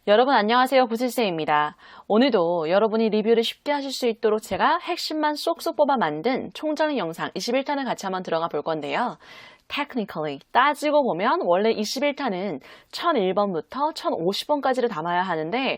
여러분 안녕하세요. 구칠쌤입니다. 오늘도 여러분이 리뷰를 쉽게 하실 수 있도록 제가 핵심만 쏙쏙 뽑아 만든 총정리 영상 21탄을 같이 한번 들어가 볼 건데요. Technically, 따지고 보면 원래 21탄은 1001번부터 1050번까지를 담아야 하는데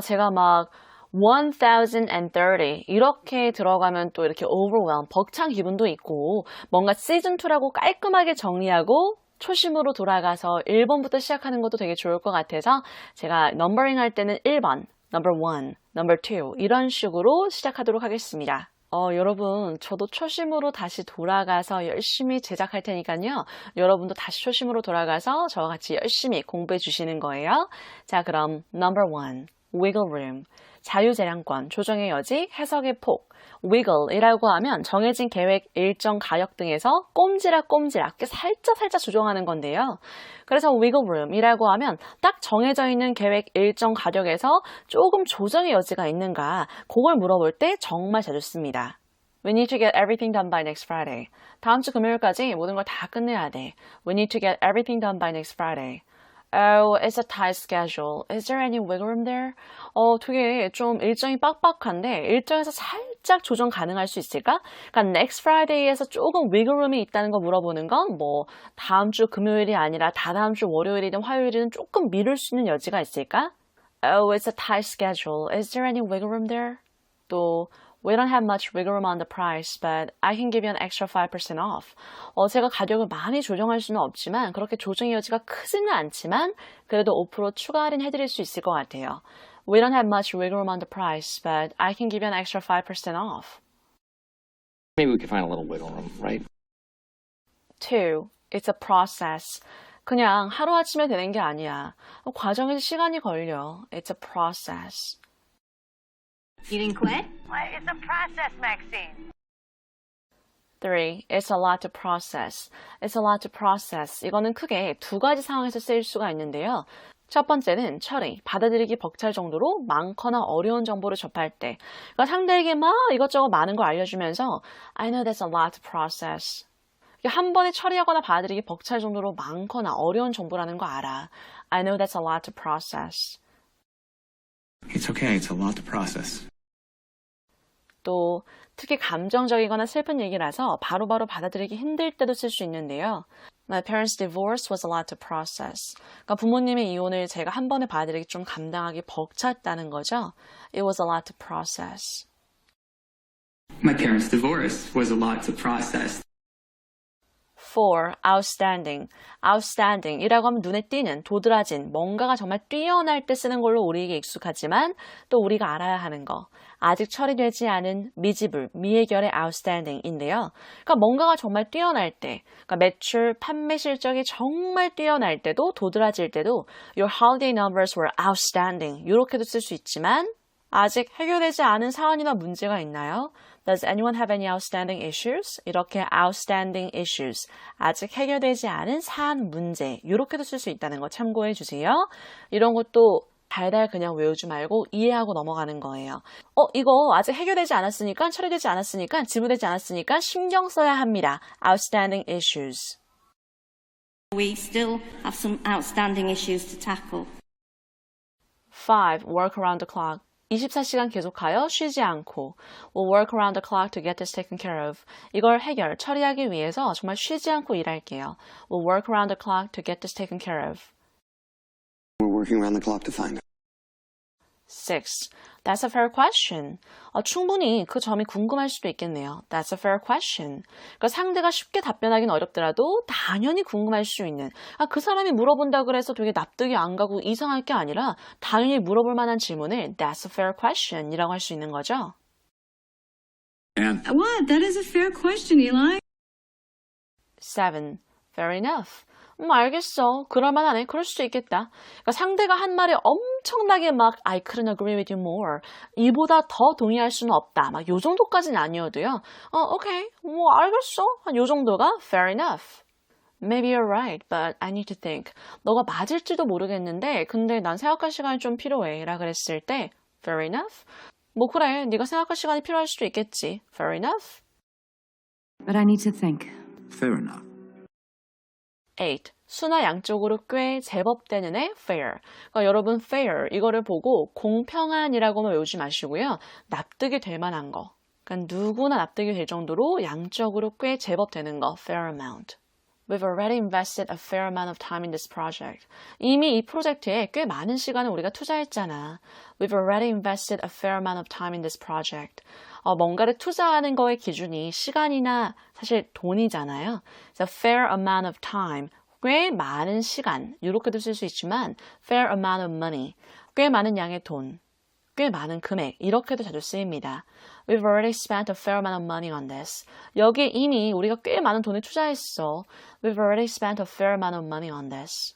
제가 막 1030 이렇게 들어가면 또 이렇게 overwhelm, 벅찬 기분도 있고 뭔가 시즌2라고 깔끔하게 정리하고 초심으로 돌아가서 1번부터 시작하는 것도 되게 좋을 것 같아서 제가 넘버링 할 때는 1번, number 1, number 2 이런 식으로 시작하도록 하겠습니다. 여러분, 저도 초심으로 다시 돌아가서 열심히 제작할 테니까요. 여러분도 다시 초심으로 돌아가서 저와 같이 열심히 공부해 주시는 거예요. 자, 그럼 number 1, wiggle room. 자유재량권, 조정의 여지, 해석의 폭. wiggle이라고 하면 정해진 계획, 일정, 가역 등에서 꼼지락꼼지락 살짝 조정하는 건데요. 그래서 wiggle room이라고 하면 딱 정해져 있는 계획, 일정, 가격에서 조금 조정의 여지가 있는가 그걸 물어볼 때 정말 자주 씁니다. We need to get everything done by next Friday. 다음 주 금요일까지 모든 걸 다 끝내야 돼. We need to get everything done by next Friday. Oh, it's a tight schedule. Is there any wiggle room there? 되게 좀 일정이 빡빡한데 일정에서 살짝 조정 가능할 수 있을까? 그러니까 next Friday에서 조금 wiggle room이 있다는 거 물어보는 건 뭐 다음 주 금요일이 아니라 다다음 주 월요일이든 화요일이든 조금 미룰 수 있는 여지가 있을까? Oh, it's a tight schedule. Is there any wiggle room there? 또 We don't have much wiggle room on the price, but I can give you an extra 5% off. 제가 가격을 많이 조정할 수는 없지만 그렇게 조정의 여지가 크지는 않지만 그래도 5% 추가 할인 해드릴 수 있을 것 같아요. We don't have much wiggle room on the price, but I can give you an extra 5% off. Maybe we could find a little wiggle room, right? 2. It's a process. 그냥 하루아침에 되는 게 아니야. 과정에서 시간이 걸려. It's a process. You didn't quit? It's a process, Maxine. 3. It's a lot to process. It's a lot to process. 이거는 크게 두 가지 상황에서 쓰일 수가 있는데요. 첫 번째는 처리, 받아들이기 벅찰 정도로 많거나 어려운 정보를 접할 때 그러니까 상대에게 막 이것저것 많은 걸 알려주면서 I know that's a lot to process. 한 번에 처리하거나 받아들이기 벅찰 정도로 많거나 어려운 정보라는 거 알아. I know that's a lot to process. It's okay. It's a lot to process. 또 특히 감정적이거나 슬픈 얘기라서 바로바로 받아들이기 힘들 때도 쓸 수 있는데요. My parents' divorce was a lot to process. 그러니까 부모님의 이혼을 제가 한 번에 받아들이기 좀 감당하기 벅찼다는 거죠. It was a lot to process. My parents' divorce was a lot to process. 4. Outstanding. Outstanding이라고 하면 눈에 띄는, 도드라진, 뭔가가 정말 뛰어날 때 쓰는 걸로 우리에게 익숙하지만 또 우리가 알아야 하는 거. 아직 처리되지 않은 미지불, 미해결의 outstanding인데요. 그러니까 뭔가가 정말 뛰어날 때, 그러니까 매출, 판매 실적이 정말 뛰어날 때도, 도드라질 때도 Your holiday numbers were outstanding. 이렇게도 쓸 수 있지만 아직 해결되지 않은 사안이나 문제가 있나요? Does anyone have any outstanding issues? 이렇게 outstanding issues, 아직 해결되지 않은 사안, 문제 이렇게도 쓸 수 있다는 거 참고해 주세요. 이런 것도 달달 그냥 외우지 말고 이해하고 넘어가는 거예요. 이거 아직 해결되지 않았으니까, 처리되지 않았으니까, 지불되지 않았으니까 신경 써야 합니다. Outstanding issues. We still have some outstanding issues to tackle. 5. Work around the clock. 24시간 계속하여 쉬지 않고 We'll work around the clock to get this taken care of. 이걸 해결, 처리하기 위해서 정말 쉬지 않고 일할게요. We'll work around the clock to get this taken care of. We're working around the clock to find it. 6. That's a fair question. 충분히 그 점이 궁금할 수도 있겠네요. That's a fair question. 그러니까 상대가 쉽게 답변하기는 어렵더라도 당연히 궁금할 수 있는. 그 사람이 물어본다 그래서 되게 납득이 안 가고 이상할 게 아니라 당연히 물어볼 만한 질문을 That's a fair question 이라고 할 수 있는 거죠. And What? That is a fair question, Eli. 7. Fair enough. 알겠어. 그럴만하네. 그럴 수도 있겠다. 그러니까 상대가 한 말에 엄청나게 막 I couldn't agree with you more. 이보다 더 동의할 수는 없다. 막 요 정도까지는 아니어도요. 오케이. 뭐 알겠어. 한 요 정도가 fair enough. Maybe you're right, but I need to think. 너가 맞을지도 모르겠는데 근데 난 생각할 시간이 좀 필요해. 라 그랬을 때 fair enough? 뭐 그래. 네가 생각할 시간이 필요할 수도 있겠지. Fair enough? But I need to think. fair enough. 8. 수나 양쪽으로 꽤 제법 되는 애 fair. 그러니까 여러분 fair 이거를 보고 공평한이라고만 외우지 마시고요. 납득이 될 만한 거. 그러니까 누구나 납득이 될 정도로 양적으로 꽤 제법 되는 거 fair amount. We've already invested a fair amount of time in this project. 이미 이 프로젝트에 꽤 많은 시간을 우리가 투자했잖아. We've already invested a fair amount of time in this project. 뭔가를 투자하는 거의 기준이 시간이나 사실 돈이잖아요. 그래서 fair amount of time, 꽤 많은 시간, 이렇게도 쓸 수 있지만 fair amount of money, 꽤 많은 양의 돈, 꽤 많은 금액, 이렇게도 자주 쓰입니다. We've already spent a fair amount of money on this. 여기에 이미 우리가 꽤 많은 돈을 투자했어. We've already spent a fair amount of money on this.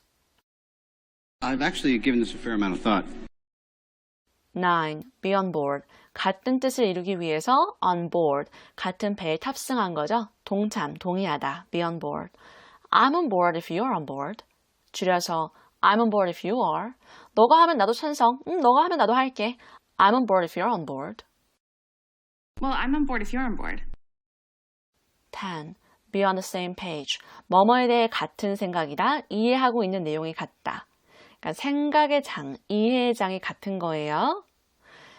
I've actually given this a fair amount of thought. 9. Be on board. 같은 뜻을 이루기 위해서 on board, 같은 배에 탑승한 거죠. 동참, 동의하다. Be on board. I'm on board if you're on board. 줄여서 I'm on board if you are. 너가 하면 나도 찬성. 너가 하면 나도 할게. I'm on board if you're on board. Well, I'm on board if you're on board. 10. Be on the same page. 뭐뭐에 대해 같은 생각이다. 이해하고 있는 내용이 같다. 그러니까 생각의 장, 이해의 장이 같은 거예요.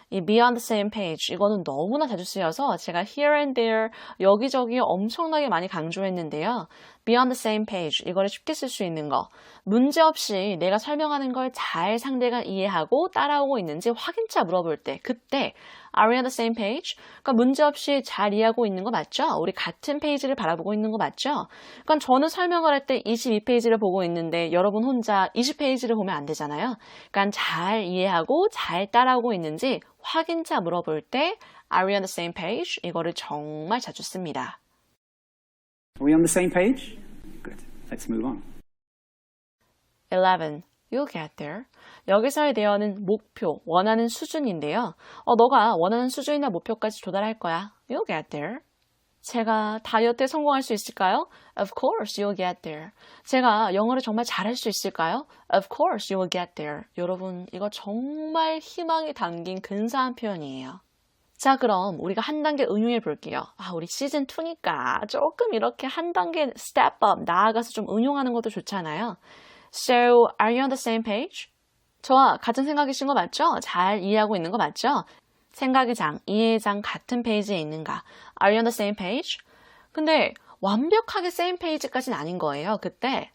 이 be on the same page 이거는 너무나 자주 쓰여서 제가 here and there 여기저기 엄청나게 많이 강조했는데요. be on the same page 이거를 쉽게 쓸 수 있는 거. 문제없이 내가 설명하는 걸 잘 상대가 이해하고 따라오고 있는지 확인차 물어볼 때 그때 Are we on the same page? 그러니까 문제없이 잘 이해하고 있는 거 맞죠? 우리 같은 페이지를 바라보고 있는 거 맞죠? 그러니까 저는 설명을 할 때 22페이지를 보고 있는데 여러분 혼자 20페이지를 보면 안 되잖아요. 그러니까 잘 이해하고 잘 따라오고 있는지 확인차 물어볼 때 Are we on the same page? 이거를 정말 자주 씁니다. Are we on the same page? Good. Let's move on. 11. You'll get there. 여기서의 대어는 목표, 원하는 수준인데요. 너가 원하는 수준이나 목표까지 도달할 거야. You'll get there. 제가 다이어트에 성공할 수 있을까요? Of course you'll get there. 제가 영어를 정말 잘할 수 있을까요? Of course you will get there. 여러분, 이거 정말 희망이 담긴 근사한 표현이에요. 자, 그럼 우리가 한 단계 응용해 볼게요. 우리 시즌 2니까 조금 이렇게 한 단계 step up, 나아가서 좀 응용하는 것도 좋잖아요. So, are you on the same page? 저와 같은 생각이신 거 맞죠? 잘 이해하고 있는 거 맞죠? 생각의 장, 이해의 장 같은 페이지에 있는가? Are you on the same page? 근데 완벽하게 same page까지는 아닌 거예요. 그때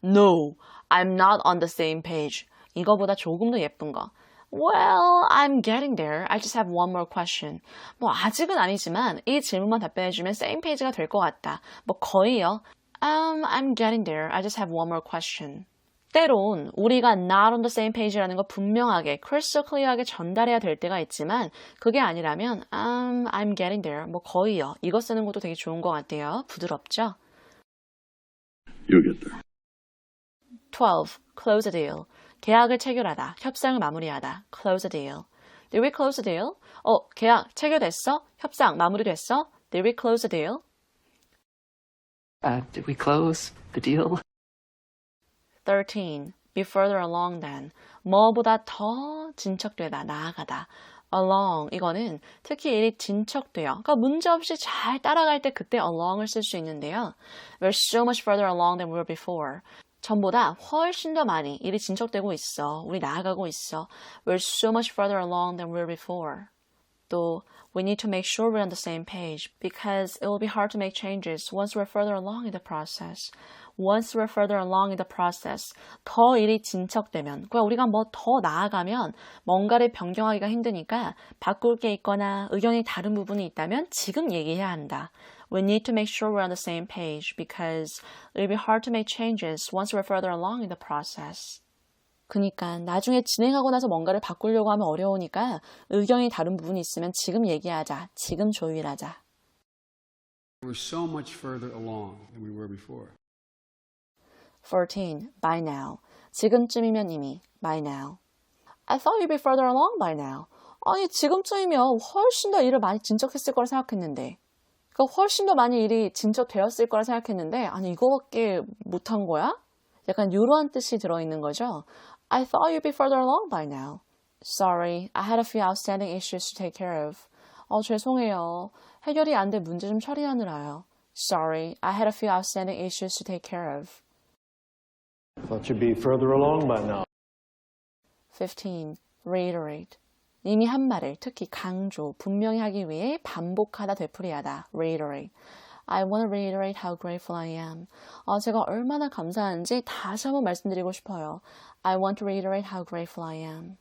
No, I'm not on the same page. 이거보다 조금 더 예쁜 거. Well, I'm getting there. I just have one more question. 아직은 아니지만 이 질문만 답변해주면 same page가 될 것 같다. 거의요. I'm getting there. I just have one more question. 때론 우리가 not on the same page라는 거 분명하게, crystal clear하게 전달해야 될 때가 있지만 그게 아니라면 I'm getting there. 거의요. 이거 쓰는 것도 되게 좋은 것 같아요. 부드럽죠? You'll get there. 12. Close a deal. 계약을 체결하다. 협상을 마무리하다. Close a deal. Did we close a deal? 계약 체결됐어? 협상 마무리됐어? Did we close a deal? Did we close the deal? 13. Be further along than. 뭐보다 더 진척되다, 나아가다. along, 이거는 특히 일이 진척돼요. 그러니까 문제없이 잘 따라갈 때 그때 along을 쓸 수 있는데요. We're so much further along than we were before. 전보다 훨씬 더 많이 일이 진척되고 있어. 우리 나아가고 있어. We're so much further along than we were before. 또 we need to make sure we're on the same page because it will be hard to make changes once we're further along in the process. Once we're further along in the process. 더 일이 진척되면, 그러니까 우리가 더 나아가면 뭔가를 변경하기가 힘드니까 바꿀 게 있거나 의견이 다른 부분이 있다면 지금 얘기해야 한다. We need to make sure we're on the same page because it will be hard to make changes once we're further along in the process. 그러니까 나중에 진행하고 나서 뭔가를 바꾸려고 하면 어려우니까 의견이 다른 부분이 있으면 지금 얘기하자. 지금 조율하자. We're so much further along than we were before. 14. By now. 지금쯤이면 이미. By now. I thought you'd be further along by now. 아니, 지금쯤이면 훨씬 더 일을 많이 진척했을 거라 생각했는데. 그러니까 훨씬 더 많이 일이 진척되었을 거라 생각했는데 아니, 이거밖에 못한 거야? 약간 이러한 뜻이 들어있는 거죠. I thought you'd be further along by now. Sorry, I had a few outstanding issues to take care of. 죄송해요. 해결이 안 된 문제 좀 처리하느라요. Sorry, I had a few outstanding issues to take care of. Thought you'd be further along by now. 15. Reiterate. 이미 한 말을 특히 강조, 분명히 하기 위해 반복하다, 되풀이하다. Reiterate. I want to reiterate how grateful I am. 제가 얼마나 감사한지 다시 한번 말씀드리고 싶어요. I want to reiterate how grateful I am.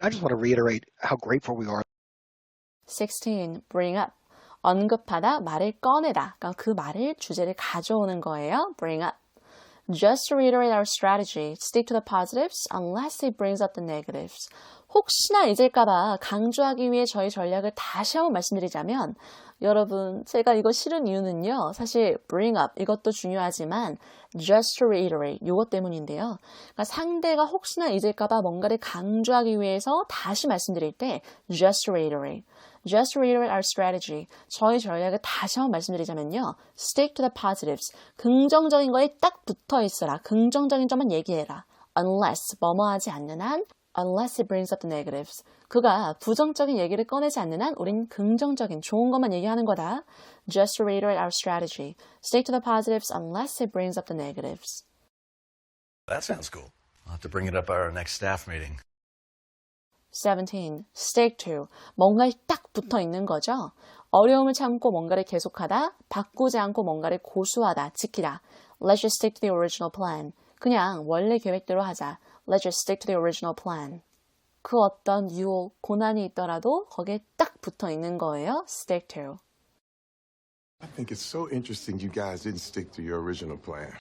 I just want to reiterate how grateful we are. 16. Bring up. 언급하다, 말을 꺼내다. 그러니까 그 말을, 주제를 가져오는 거예요. Bring up. Just to reiterate our strategy, stick to the positives unless it brings up the negatives. 혹시나 잊을까봐 강조하기 위해 저희 전략을 다시 한번 말씀드리자면, 여러분, 제가 이거 싫은 이유는요, 사실 bring up 이것도 중요하지만 just to reiterate 이것 때문인데요. 그러니까 상대가 혹시나 잊을까봐 뭔가를 강조하기 위해서 다시 말씀드릴 때 just to reiterate. Just to reiterate our strategy. 저희 전략을 다시 한번 말씀드리자면요. Stick to the positives. 긍정적인 거에 딱 붙어 있어라. 긍정적인 점만 얘기해라. Unless, 뭐뭐하지 않는 한, unless it brings up the negatives. 그가 부정적인 얘기를 꺼내지 않는 한 우린 긍정적인, 좋은 것만 얘기하는 거다. Just to reiterate our strategy. Stick to the positives unless it brings up the negatives. That sounds cool. I'll have to bring it up at our next staff meeting. 17. Stick to. 뭔가에 딱 붙어 있는 거죠. 어려움을 참고 뭔가를 계속하다, 바꾸지 않고 뭔가를 고수하다, 지키다. Let's just stick to the original plan. 그냥 원래 계획대로 하자. Let's just stick to the original plan. 그 어떤 유혹, 고난이 있더라도 거기에 딱 붙어 있는 거예요. Stick to. I think it's so interesting you guys didn't stick to your original plan.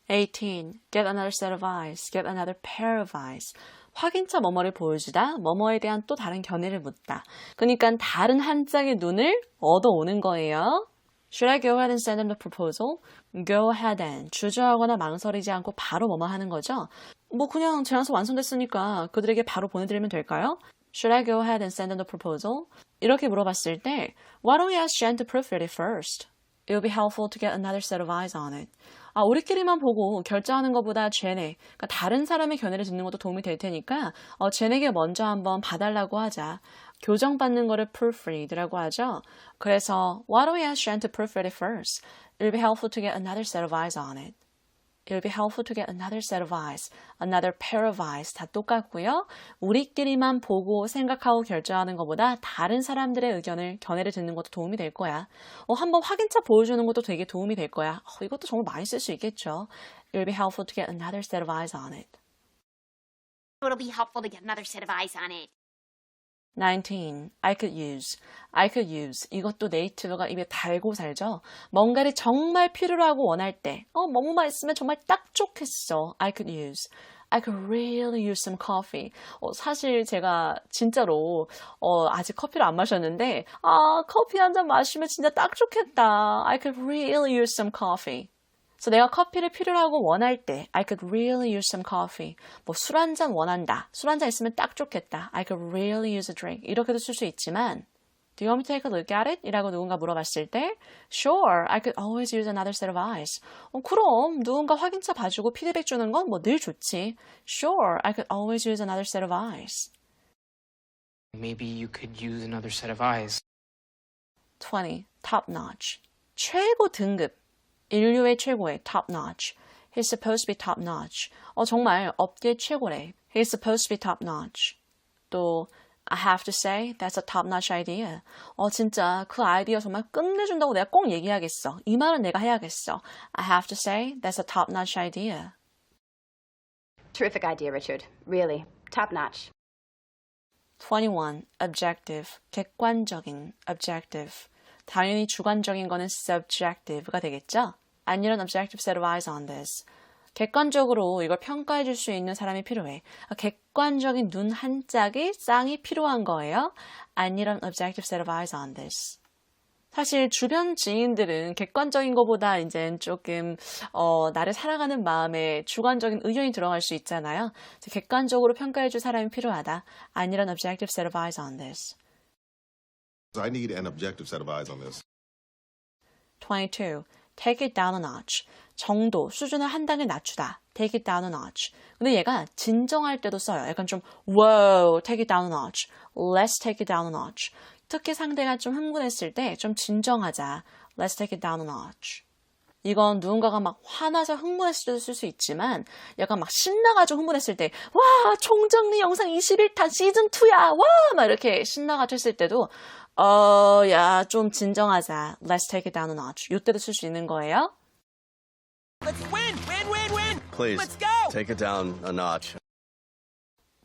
18. Get another set of eyes. Get another pair of eyes. 확인차 뭐뭐를 보여주다, 뭐뭐에 대한 또 다른 견해를 묻다. 그러니까 다른 한 짝의 눈을 얻어오는 거예요. Should I go ahead and send them the proposal? Go ahead and. 주저하거나 망설이지 않고 바로 뭐뭐 하는 거죠. 뭐 그냥 제안서 완성됐으니까 그들에게 바로 보내드리면 될까요? Should I go ahead and send them the proposal? 이렇게 물어봤을 때 Why don't we ask Jen to proofread it first? It will be helpful to get another set of eyes on it. 우리끼리만 보고 결정하는 것보다 젠에, 그러니까 다른 사람의 견해를 듣는 것도 도움이 될 테니까 젠에게 먼저 한번 봐달라고 하자. 교정받는 거를 proofread라고 하죠. 그래서 Why don't we ask Jen to proofread it first? It will be helpful to get another set of eyes on it. It will be helpful to get another set of eyes, another pair of eyes. 다 똑같고요. 우리끼리만 보고 생각하고 결정하는 것보다 다른 사람들의 의견을, 견해를 듣는 것도 도움이 될 거야. 한번 확인차 보여주는 것도 되게 도움이 될 거야. 이것도 정말 많이 쓸 수 있겠죠. It will be helpful to get another set of eyes on it. It'll be helpful to get another set of eyes on it. 19. I could use. I could use. 이것도 네이티브가 입에 달고 살죠. 뭔가를 정말 필요로 하고 원할 때 뭐뭐만 있으면 정말 딱 좋겠어. I could use. I could really use some coffee. 사실 제가 진짜로 아직 커피를 안 마셨는데 커피 한 잔 마시면 진짜 딱 좋겠다. I could really use some coffee. 그래서 내가 커피를 필요로 하고 원할 때 I could really use some coffee. 뭐 술 한 잔 원한다. 술 한 잔 있으면 딱 좋겠다. I could really use a drink. 이렇게도 쓸 수 있지만 Do you want me to take a look at it? 이라고 누군가 물어봤을 때 Sure, I could always use another set of eyes. 그럼 누군가 확인차 봐주고 피드백 주는 건 뭐 늘 좋지. Sure, I could always use another set of eyes. Maybe you could use another set of eyes. 20. Top notch. 최고 등급. 인류의 최고의 top notch. He's supposed to be top notch. 정말 업계 최고래. He's supposed to be top notch. 또 I have to say that's a top notch idea. 진짜 그 아이디어 정말 끝내준다고 내가 꼭 얘기하겠어. 이 말은 내가 해야겠어. I have to say that's a top notch idea. Terrific idea, Richard. Really. Top notch. 21. Objective. 객관적인. Objective. 당연히 주관적인 거는 subjective가 되겠죠? I need an objective set of eyes on this. 객관적으로 이걸 평가해 줄 수 있는 사람이 필요해. 객관적인 눈 한 짝이 쌍이 필요한 거예요. I need an objective set of eyes on this. 사실 주변 지인들은 객관적인 것보다 이제 조금 나를 사랑하는 마음에 주관적인 의견이 들어갈 수 있잖아요. 객관적으로 평가해 줄 사람이 필요하다. I need an objective set of eyes on this. I need an objective set of eyes on this. 22. Take it down a notch. 정도, 수준을 한 단계 낮추다. Take it down a notch. 근데 얘가 진정할 때도 써요. 약간 좀 Whoa, take it down a notch. Let's take it down a notch. 특히 상대가 좀 흥분했을 때 좀 진정하자. Let's take it down a notch. 이건 누군가가 막 화나서 흥분했을 때도 쓸 수 있지만 약간 막 신나가지고 흥분했을 때 와 총정리 영상 21탄 시즌2야 와 막 이렇게 신나가지고 했을 때도 야 좀 진정하자. Let's take it down a notch. 이때도 쓸 수 있는 거예요. Let's win! Please, Let's go! take it down a notch.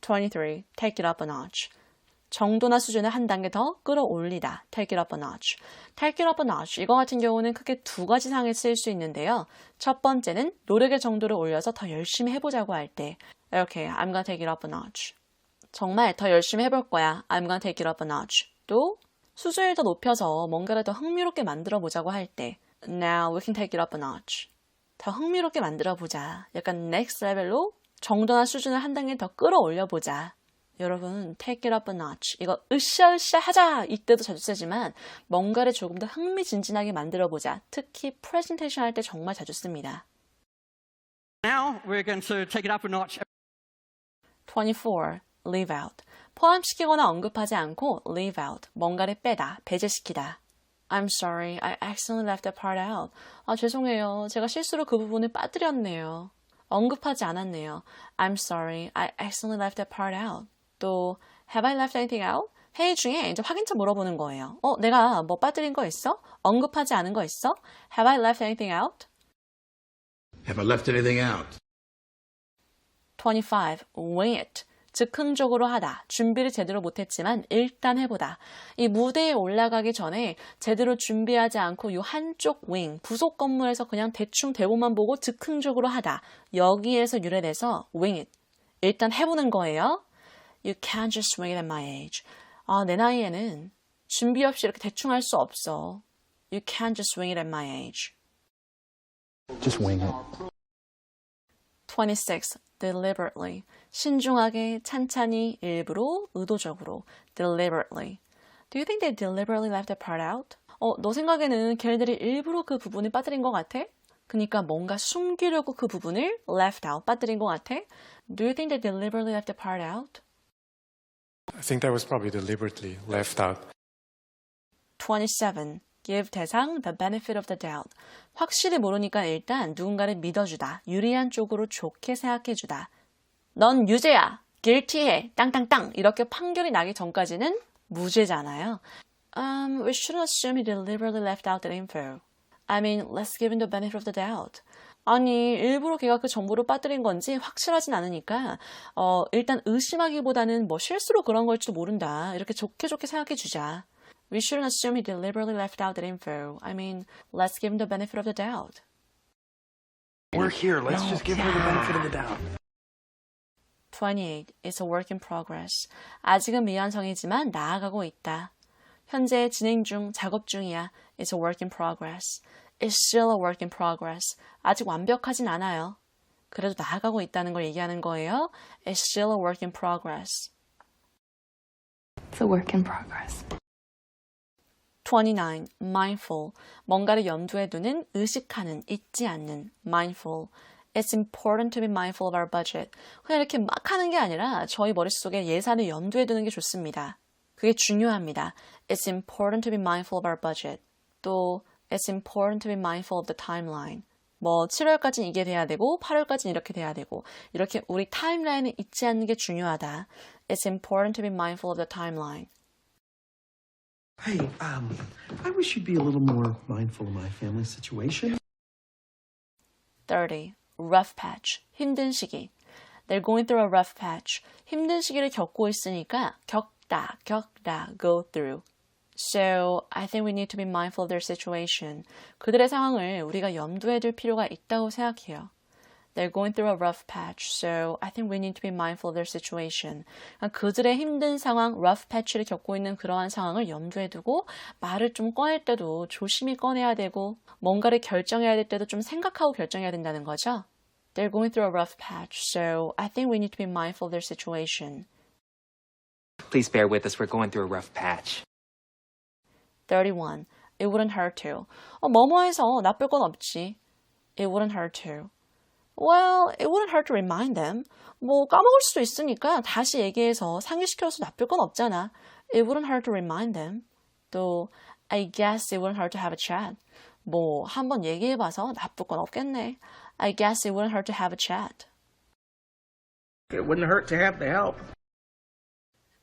23. Take it up a notch. 정도나 수준을 한 단계 더 끌어올리다. Take it up a notch. Take it up a notch. 이거 같은 경우는 크게 두 가지 상황에 쓰일 수 있는데요. 첫 번째는 노력의 정도를 올려서 더 열심히 해보자고 할 때 이렇게 I'm gonna take it up a notch. 정말 더 열심히 해볼 거야. I'm gonna take it up a notch. 또 수준을 더 높여서 뭔가를 더 흥미롭게 만들어 보자고 할 때 Now we can take it up a notch. 더 흥미롭게 만들어 보자. 약간 next level로 정도나 수준을 한 단계 더 끌어올려 보자. 여러분, take it up a notch. 이거 으쌰으쌰 하자. 이때도 자주 쓰지만 뭔가를 조금 더 흥미진진하게 만들어 보자. 특히 프레젠테이션 할 때 정말 자주 씁니다. Now we're going to take it up a notch. 24. Leave out. 포함시키거나 언급하지 않고 leave out. 뭔가를 빼다, 배제시키다. I'm sorry, I accidentally left that part out. 죄송해요. 제가 실수로 그 부분을 빠뜨렸네요. 언급하지 않았네요. I'm sorry, I accidentally left that part out. 또 Have I left anything out? 회의 중에 이제 확인차 물어보는 거예요. 내가 뭐 빠뜨린 거 있어? 언급하지 않은 거 있어? Have I left anything out? Have I left anything out? 25. Wing it. 즉흥적으로 하다. 준비를 제대로 못했지만 일단 해보다. 이 무대에 올라가기 전에 제대로 준비하지 않고 이 한쪽 윙, 부속 건물에서 그냥 대충 대본만 보고 즉흥적으로 하다. 여기에서 유래돼서 wing it. 일단 해보는 거예요. You can't just wing it at my age. 내 나이에는 준비 없이 이렇게 대충 할 수 없어. You can't just wing it at my age. Just wing it. 26. Deliberately. 신중하게, 찬찬히, 일부러, 의도적으로. Deliberately. Do you think they deliberately left that part out? 너 생각에는 걔네들이 일부러 그 부분을 빠뜨린 것 같아? 그러니까 뭔가 숨기려고 그 부분을 left out, 빠뜨린 것 같아? Do you think they deliberately left that part out? I think that was probably deliberately left out. 27. Give 대상 the benefit of the doubt. 확실히 모르니까 일단 누군가를 믿어주다. 유리한 쪽으로 좋게 생각해주다. 넌 유죄야. guilty해. 땅땅땅. 이렇게 판결이 나기 전까지는 무죄잖아요. We shouldn't assume he deliberately left out that info. I mean, let's give him the benefit of the doubt. 아니, 일부러 걔가 그 정보를 빠뜨린 건지 확실하진 않으니까 일단 의심하기보다는 뭐 실수로 그런 걸지도 모른다. 이렇게 좋게 생각해주자. We shouldn't assume he deliberately left out that info. I mean, let's give him the benefit of the doubt. We're here. Let's just give her the benefit of the doubt. 28. It's a work in progress. 아직은 미완성이지만 나아가고 있다. 현재 진행 중, 작업 중이야. It's a work in progress. It's still a work in progress. 아직 완벽하진 않아요. 그래도 나아가고 있다는 걸 얘기하는 거예요. It's still a work in progress. It's a work in progress. 29. Mindful. 뭔가를 염두에 두는, 의식하는, 잊지 않는. Mindful. It's important to be mindful of our budget. 그냥 이렇게 막 하는 게 아니라 저희 머릿속에 예산을 염두에 두는 게 좋습니다. 그게 중요합니다. It's important to be mindful of our budget. 또 It's important to be mindful of the timeline. 뭐 7월까지는 이게 돼야 되고 8월까지는 이렇게 돼야 되고 이렇게 우리 타임라인을 잊지 않는 게 중요하다. It's important to be mindful of the timeline. Hey, I wish you'd be a little more mindful of my family situation. 30. Rough patch. 힘든 시기. They're going through a rough patch. 힘든 시기를 겪고 있으니까 겪다, go through. So, I think we need to be mindful of their situation. 그들의 상황을 우리가 염두에 둘 필요가 있다고 생각해요. They're going through a rough patch, so I think we need to be mindful of their situation. 그들의 힘든 상황, rough patch를 겪고 있는 그러한 상황을 염두에 두고 말을 좀 꺼낼 때도 조심히 꺼내야 되고 뭔가를 결정해야 될 때도 좀 생각하고 결정해야 된다는 거죠. They're going through a rough patch, so I think we need to be mindful of their situation. Please bear with us. We're going through a rough patch. 31. It wouldn't hurt to. 뭐뭐해서 나쁠 건 없지. It wouldn't hurt to. Well, it wouldn't hurt to remind them. 뭐 까먹을 수도 있으니까 다시 얘기해서 상기시켜서 나쁠 건 없잖아. It wouldn't hurt to remind them. 또 I guess it wouldn't hurt to have a chat. 뭐 한번 얘기해봐서 나쁠 건 없겠네. I guess it wouldn't hurt to have a chat. It wouldn't hurt to have the help.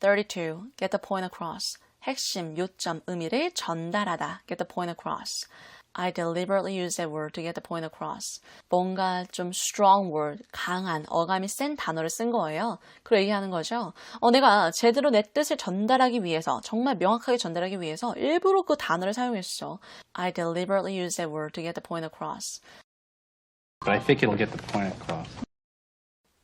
32. Get the point across. 핵심, 요점, 의미를 전달하다. Get the point across. I deliberately use that word to get the point across. 뭔가 좀 strong word, 강한, 어감이 센 단어를 쓴 거예요. 그리고 얘기하는 거죠. 내가 제대로 내 뜻을 전달하기 위해서, 정말 명확하게 전달하기 위해서 일부러 그 단어를 사용했어. I deliberately use that word to get the point across. But I think it'll get the point across.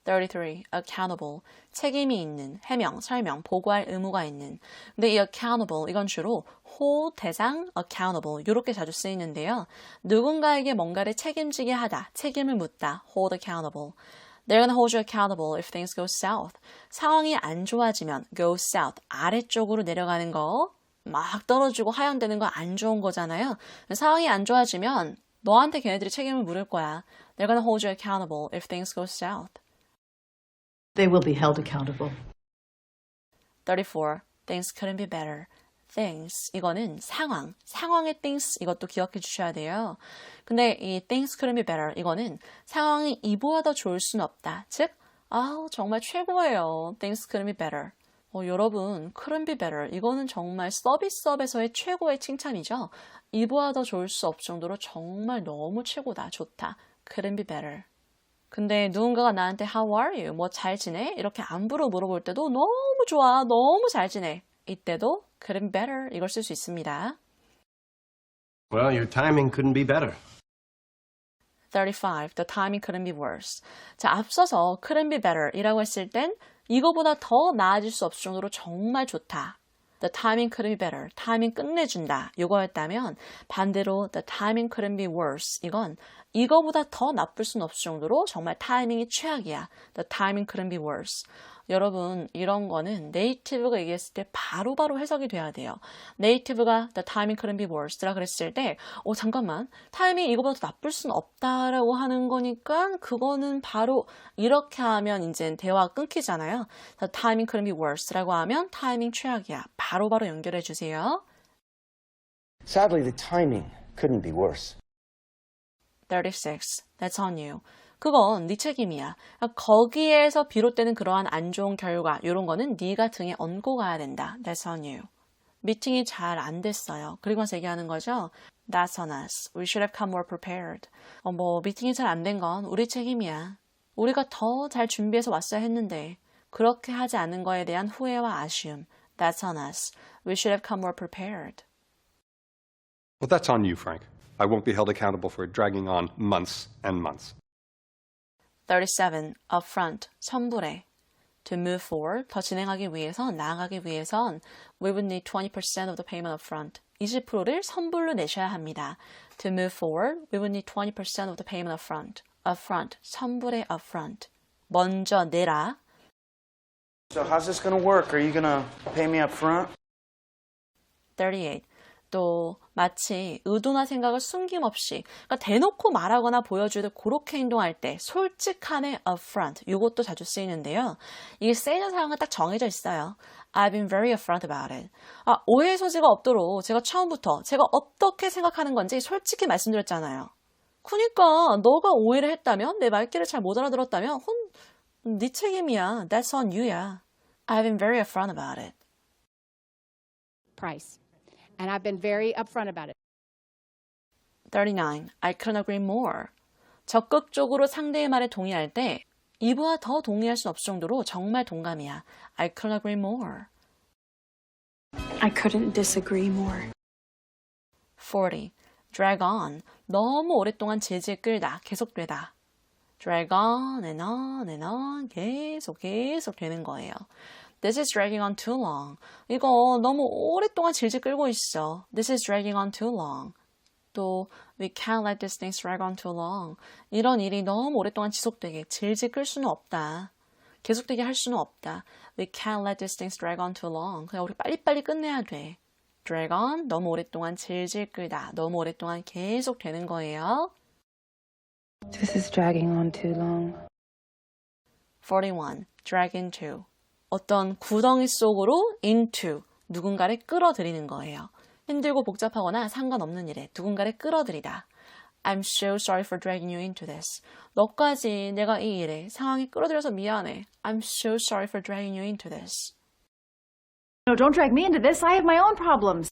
33. Accountable. 책임이 있는, 해명, 설명, 보고할 의무가 있는. 근데 이 accountable, 이건 주로 hold, 대상, accountable 이렇게 자주 쓰이는데요. 누군가에게 뭔가를 책임지게 하다, 책임을 묻다, hold accountable. They're gonna hold you accountable if things go south. 상황이 안 좋아지면 go south, 아래쪽으로 내려가는 거, 막 떨어지고 하향되는 거 안 좋은 거잖아요. 상황이 안 좋아지면 너한테 걔네들이 책임을 물을 거야. They're gonna hold you accountable if things go south. They will be held accountable. 34. Things couldn't be better. Things, 이거는 상황, 상황의 things 이것도 기억해 주셔야 돼요. 근데 이 things couldn't be better 이거는 상황이 이보다 더 좋을 수는 없다. 즉, 정말 최고예요. Things couldn't be better. 여러분, couldn't be better 이거는 정말 서비스업에서의 최고의 칭찬이죠. 이보다 더 좋을 수 없을 정도로 정말 너무 최고다, 좋다. Couldn't be better. 근데 누군가가 나한테 How are you? 뭐 잘 지내? 이렇게 안부로 물어볼 때도 너무 좋아, 너무 잘 지내. 이때도 couldn't be better 이걸 쓸 수 있습니다. Well, your timing couldn't be better. 35. The timing couldn't be worse. 자, 앞서서 couldn't be better 이라고 했을 땐 이거보다 더 나아질 수 없을 정도로 정말 좋다. The timing couldn't be better. 타이밍 끝내준다. 이거였다면 반대로 the timing couldn't be worse. 이건 이거보다 더 나쁠 수는 없을 정도로 정말 타이밍이 최악이야. The timing couldn't be worse. 여러분, 이런 거는 네이티브가 얘기했을 때 바로바로 해석이 돼야 돼요. 네이티브가 the timing couldn't be worse라 그랬을 때 잠깐만, 타이밍이 이거보다 더 나쁠 수는 없다라고 하는 거니까 그거는 바로 이렇게 하면 이제 대화가 끊기잖아요. The timing couldn't be worse라고 하면 타이밍 최악이야. 바로바로 연결해 주세요. Sadly, the timing couldn't be worse. 36. That's on you. 그건 네 책임이야. 거기에서 비롯되는 그러한 안 좋은 결과 이런 거는 네가 등에 얹고 가야 된다. That's on you. 미팅이 잘 안 됐어요. 그리고 나서 얘기하는 거죠. That's on us. We should have come more prepared. 미팅이 잘 안 된 건 우리 책임이야. 우리가 더 잘 준비해서 왔어야 했는데 그렇게 하지 않은 거에 대한 후회와 아쉬움. That's on us. We should have come more prepared. Well, that's on you, Frank. I won't be held accountable for dragging on months and months. 37. Upfront, 선불해. To move forward, 더 진행하기 위해서, 나아가기 위해선 we would need 20% of the payment upfront. 20%를 선불로 내셔야 합니다. To move forward, we would need 20% of the payment upfront. Upfront, 선불의 upfront. 먼저 내라. So how's this gonna work? Are you gonna pay me up front? 38. 또 마치 의도나 생각을 숨김없이 그러니까 대놓고 말하거나 보여주듯 그렇게 행동할 때 솔직한의 upfront 이것도 자주 쓰이는데요. 이게 쓰이는 상황은 딱 정해져 있어요. I've been very upfront about it. 오해의 소지가 없도록 제가 처음부터 제가 어떻게 생각하는 건지 솔직히 말씀드렸잖아요. 그러니까 너가 오해를 했다면 내 말귀를 잘 못 알아들었다면 네 책임이야. That's on you야. I've been very upfront about it. Price. And I've been very upfront about it. 39. I couldn't agree more. 적극적으로 상대의 말에 동의할 때 이보다 더 동의할 수 없을 정도로 정말 동감이야. I couldn't agree more. I couldn't disagree more. 40. Drag on. 너무 오랫동안 질질 끌다, 계속되다. Drag on and on and on. 계속 되는 거예요. This is dragging on too long. 이거 너무 오랫동안 질질 끌고 있어. This is dragging on too long. 또 we can't let these things drag on too long. 이런 일이 너무 오랫동안 지속되게 질질 끌 수는 없다. 계속되게 할 수는 없다. We can't let these things drag on too long. 그냥 우리 빨리빨리 끝내야 돼. Drag on, 너무 오랫동안 질질 끌다. 너무 오랫동안 계속 되는 거예요. This is dragging on too long. 41. Drag into. 어떤 구덩이 속으로 into 누군가를 끌어들이는 거예요. 힘들고 복잡하거나 상관없는 일에 누군가를 끌어들이다. I'm so sorry for dragging you into this. 너까지 내가 이 일에 상황에 끌어들여서 미안해. I'm so sorry for dragging you into this. No, don't drag me into this. I have my own problems.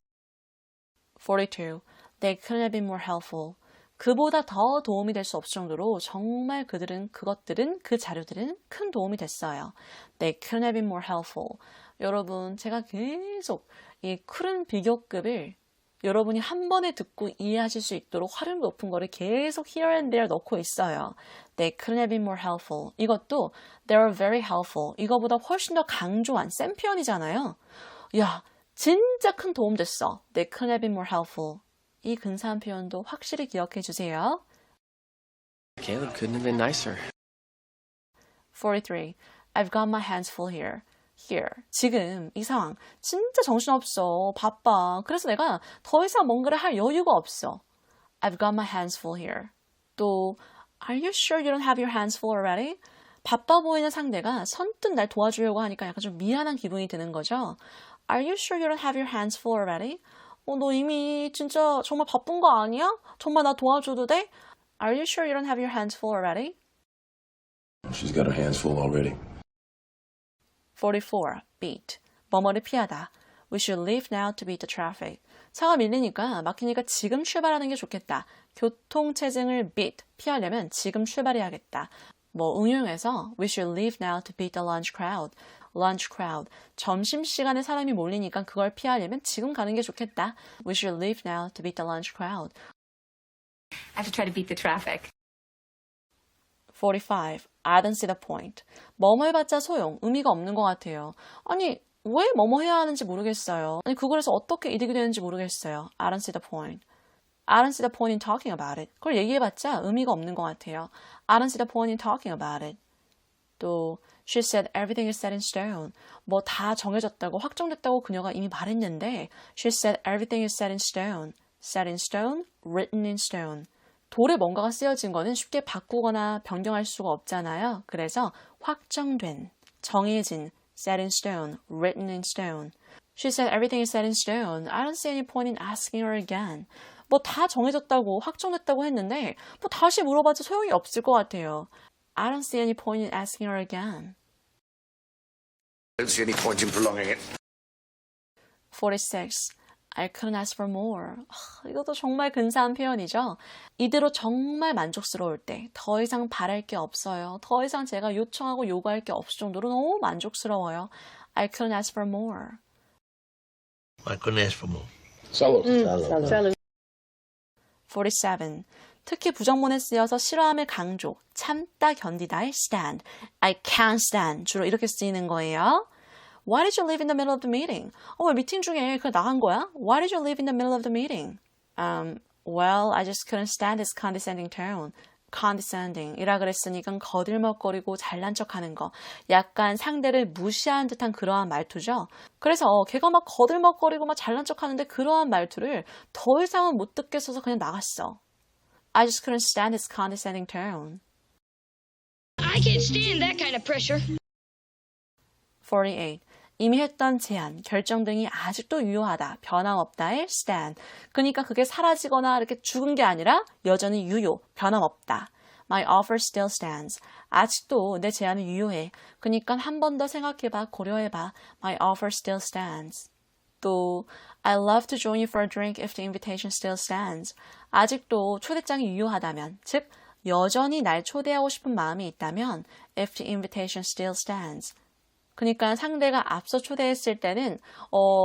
42. They couldn't have been more helpful. 그보다 더 도움이 될 수 없을 정도로 정말 그것들은, 그 자료들은 큰 도움이 됐어요. They couldn't have been more helpful. 여러분, 제가 계속 이 쿨은 비교급을 여러분이 한 번에 듣고 이해하실 수 있도록 활용 높은 거를 계속 here and there 넣고 있어요. They couldn't have been more helpful. 이것도 they were very helpful. 이거보다 훨씬 더 강조한 센 표현이잖아요. 야, 진짜 큰 도움 됐어. They couldn't have been more helpful. 이 근사한 표현도 확실히 기억해 주세요. Caleb couldn't have been nicer. 43. I've got my hands full here. Here. 지금 이 상황 진짜 정신없어. 바빠. 그래서 내가 더 이상 뭔가를 할 여유가 없어. I've got my hands full here. 또 Are you sure you don't have your hands full already? 바빠 보이는 상대가 선뜻 날 도와주려고 하니까 약간 좀 미안한 기분이 드는 거죠. Are you sure you don't have your hands full already? 너 이미 진짜 정말 바쁜 거 아니야? 정말 나 도와줘도 돼? Are you sure you don't have your hands full already? She's got her hands full already. 44. Beat. 뭐뭐를 피하다. We should leave now to beat the traffic. 차가 밀리니까 막히니까 지금 출발하는 게 좋겠다. 교통체증을 beat. 피하려면 지금 출발해야겠다. 응용해서 We should leave now to beat the lunch crowd. lunch crowd. 점심시간에 사람이 몰리니까 그걸 피하려면 지금 가는 게 좋겠다. We should leave now to beat the lunch crowd. I have to try to beat the traffic. 45. I don't see the point. 뭐뭐 해봤자 소용, 의미가 없는 것 같아요. 아니, 왜 뭐뭐 해야 하는지 모르겠어요. 아니, 그걸해서 어떻게 이득이 되는지 모르겠어요. I don't see the point. I don't see the point in talking about it. 그걸 얘기해봤자 의미가 없는 것 같아요. I don't see the point in talking about it. 또 She said everything is set in stone. 뭐 다 정해졌다고 확정됐다고 그녀가 이미 말했는데 She said everything is set in stone. Set in stone, written in stone. 돌에 뭔가가 쓰여진 거는 쉽게 바꾸거나 변경할 수가 없잖아요. 그래서 확정된, 정해진, set in stone, written in stone. She said everything is set in stone. I don't see any point in asking her again. 뭐 다 정해졌다고 확정됐다고 했는데 뭐 다시 물어봐도 소용이 없을 것 같아요. I don't see any point in asking her again. I don't see any point in prolonging it. 46. I couldn't ask for more. 이것도 정말 근사한 표현이죠. 이대로 정말 만족스러울 때 더 이상 바랄 게 없어요. 더 이상 제가 요청하고 요구할 게 없을 정도로 너무 만족스러워요. I couldn't ask for more. I couldn't ask for more. 47. 특히 부정문에 쓰여서 싫어함을 강조, 참다 견디다의 stand. I can't stand. 주로 이렇게 쓰이는 거예요. Why did you leave in the middle of the meeting? 왜 미팅 중에 그냥 나간 거야? Why did you leave in the middle of the meeting? Well, I just couldn't stand this condescending tone. condescending 이라 그랬으니까 거들먹거리고 잘난 척하는 거. 약간 상대를 무시하는 듯한 그러한 말투죠. 그래서 걔가 막 거들먹거리고 막 잘난 척하는데 그러한 말투를 더 이상은 못 듣겠어서 그냥 나갔어. I just couldn't stand this condescending tone. I can't stand that kind of pressure. 48. 이미 했던 제안, 결정 등이 아직도 유효하다, 변함없다의 stand. 그러니까 그게 사라지거나 이렇게 죽은 게 아니라 여전히 유효, 변함없다. My offer still stands. 아직도 내 제안은 유효해. 그러니까 한 번 더 생각해봐, 고려해봐. My offer still stands. 또 I love to join you for a drink if the invitation still stands. 아직도 초대장이 유효하다면, 즉 여전히 날 초대하고 싶은 마음이 있다면 if the invitation still stands. 그러니까 상대가 앞서 초대했을 때는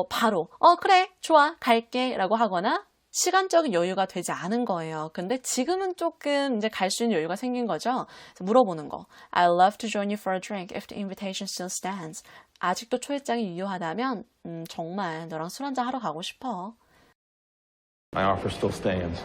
바로 그래 좋아 갈게 라고 하거나 시간적인 여유가 되지 않은 거예요. 근데 지금은 조금 이제 갈 수 있는 여유가 생긴 거죠. 물어보는 거. I love to join you for a drink if the invitation still stands. 아직도 초대장이 유효하다면 정말 너랑 술 한잔 하러 가고 싶어. My offer still stands.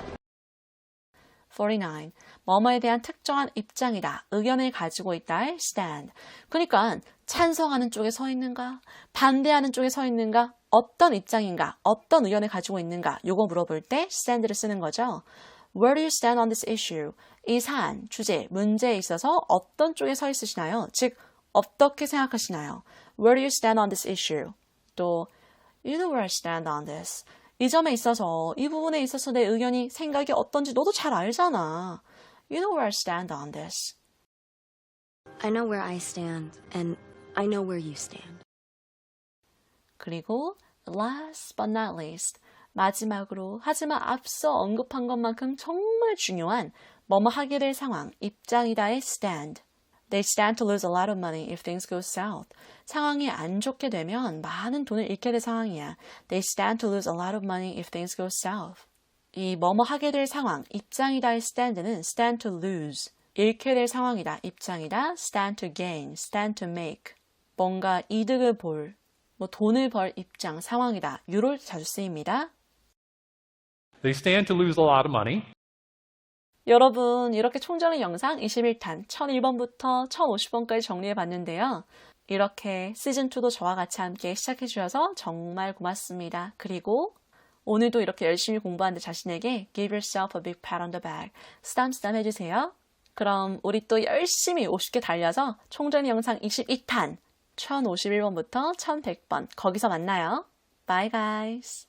49. 뭐뭐에 대한 특정한 입장이다, 의견을 가지고 있다의 stand. 그러니까 찬성하는 쪽에 서 있는가, 반대하는 쪽에 서 있는가, 어떤 입장인가, 어떤 의견을 가지고 있는가, 요거 물어볼 때 stand를 쓰는 거죠. Where do you stand on this issue? 이 사안, 주제, 문제에 있어서 어떤 쪽에 서 있으시나요? 즉, 어떻게 생각하시나요? Where do you stand on this issue? 또 You know where I stand on this. 이 점에 있어서, 이 부분에 있어서 내 의견이, 생각이 어떤지 너도 잘 알잖아. You know where I stand on this. I know where I stand, and I know where you stand. 그리고 last but not least, 마지막으로 하지만 앞서 언급한 것만큼 정말 중요한 뭐뭐 하게 될 상황, 입장이다의 stand. They stand to lose a lot of money if things go south. 상황이 안 좋게 되면 많은 돈을 잃게 될 상황이야. They stand to lose a lot of money if things go south. 이 뭐뭐 하게 될 상황, 입장이다의 stand는 stand to lose. 잃게 될 상황이다, 입장이다. stand to gain, stand to make. 뭔가 이득을 볼, 뭐 돈을 벌 입장, 상황이다. 유로 자주 쓰입니다. They stand to lose a lot of money. 여러분, 이렇게 총정리 영상 21탄 1001번부터 1050번까지 정리해 봤는데요. 이렇게 시즌2도 저와 같이 함께 시작해 주셔서 정말 고맙습니다. 그리고 오늘도 이렇게 열심히 공부하는 자신에게 give yourself a big pat on the back. 쓰담쓰담 해주세요. 그럼 우리 또 열심히 50개 달려서 총정리 영상 22탄 1051번부터 1100번 거기서 만나요. Bye guys.